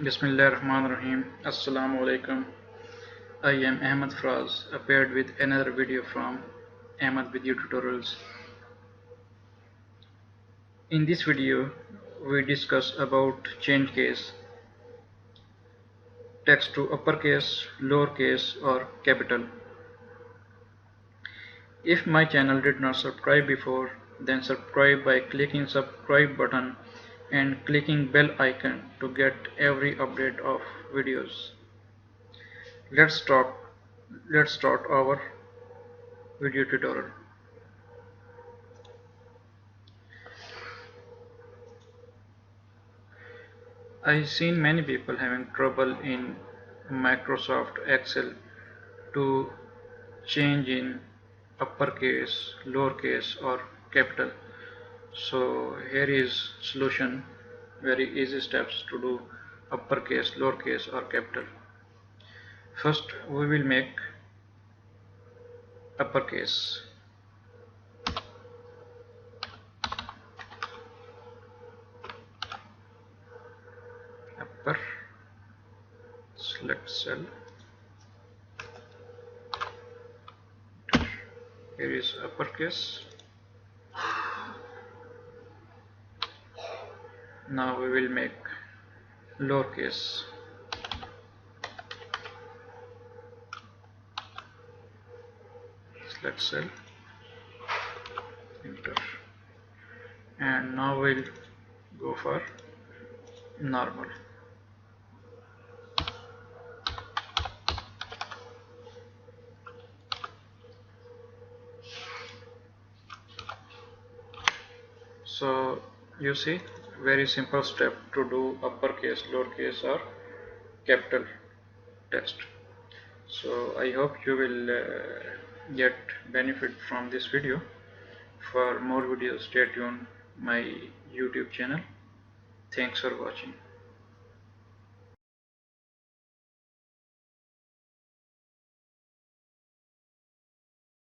Bismillahirrahmanirrahim. Assalamu alaikum. I am Ahmad appeared with another video from Ahmad Video Tutorials. In this video, we discuss about change case, text to uppercase, lowercase or capital. If my channel did not subscribe before, then subscribe by clicking subscribe button and clicking bell icon to get every update of videos. Let's start our video tutorial. I've seen many people having trouble in Microsoft Excel to change in uppercase, lowercase or capital. So here is solution, very easy steps to do uppercase, lowercase or capital. First we will make uppercase. Upper, select cell. Here is uppercase. Now we will make lowercase. Select cell, enter, and now we'll go for normal. So you see, very simple step to do uppercase, lowercase or capital text. So I hope you will get benefit from this video. For more videos, stay tuned my YouTube channel. Thanks for watching.